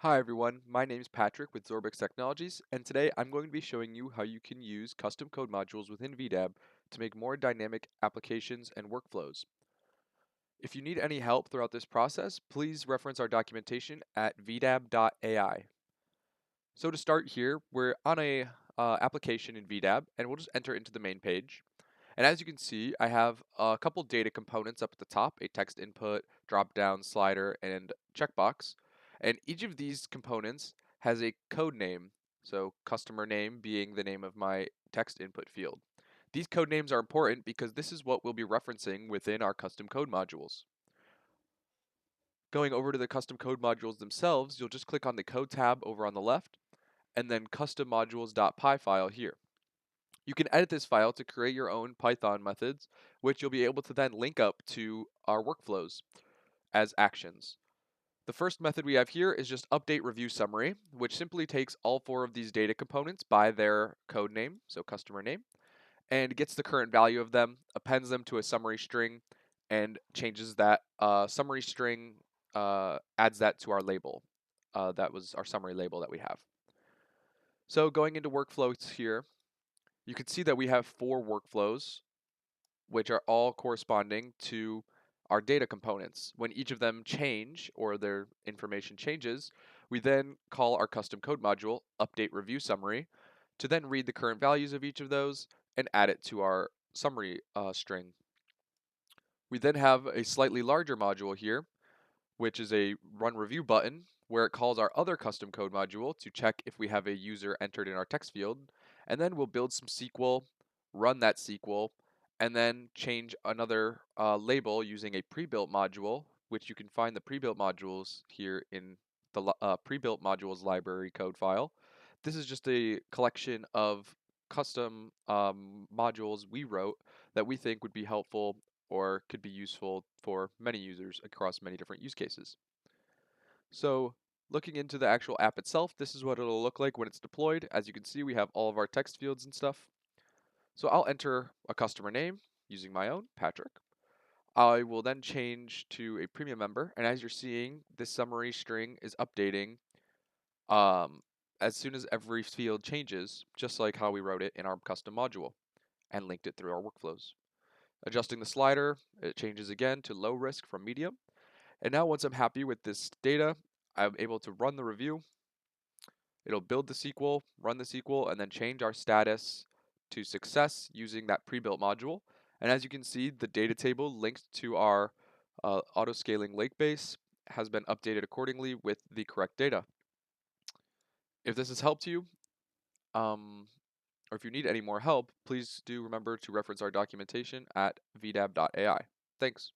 Hi everyone, my name is Patrick with Databricks Technologies, and today I'm going to be showing you how you can use custom code modules within VDAB to make more dynamic applications and workflows. If you need any help throughout this process, please reference our documentation at VDAB.AI. So to start here, we're on a application in VDAB, and we'll just enter into the main page. And as you can see, I have a couple data components up at the top, a text input, drop-down slider, and checkbox. And each of these components has a code name, so customer name being the name of my text input field. These code names are important because this is what we'll be referencing within our custom code modules. Going over to the custom code modules themselves, you'll just click on the code tab over on the left, and then custom modules.py file here. You can edit this file to create your own Python methods, which you'll be able to then link up to our workflows as actions. The first method we have here is just update review summary, which simply takes all four of these data components by their code name, so customer name, and gets the current value of them, appends them to a summary string, and changes that summary string, adds that to our label. That was our summary label that we have. So going into workflows here, you can see that we have four workflows, which are all corresponding to our data components. When each of them change or their information changes, we then call our custom code module update review summary to then read the current values of each of those and add it to our summary string. We then have a slightly larger module here, which is a run review button where it calls our other custom code module to check if we have a user entered in our text field, and then we'll build some SQL, run that SQL, and then change another label using a pre-built module, which you can find the pre-built modules here in the pre-built modules library code file. This is just a collection of custom modules we wrote that we think would be helpful or could be useful for many users across many different use cases. So looking into the actual app itself, this is what it'll look like when it's deployed. As you can see, we have all of our text fields and stuff. So I'll enter a customer name using my own, Patrick. I will then change to a premium member, and as you're seeing, this summary string is updating um, as soon as every field changes, just like how we wrote it in our custom module and linked it through our workflows. Adjusting the slider, it changes again to low risk from medium. And now once I'm happy with this data, I'm able to run the review. It'll build the SQL, run the SQL, and then change our status to success using that pre-built module. And as you can see, the data table linked to our auto-scaling lake base has been updated accordingly with the correct data. If this has helped you, or if you need any more help, please do remember to reference our documentation at VDAB.AI. Thanks.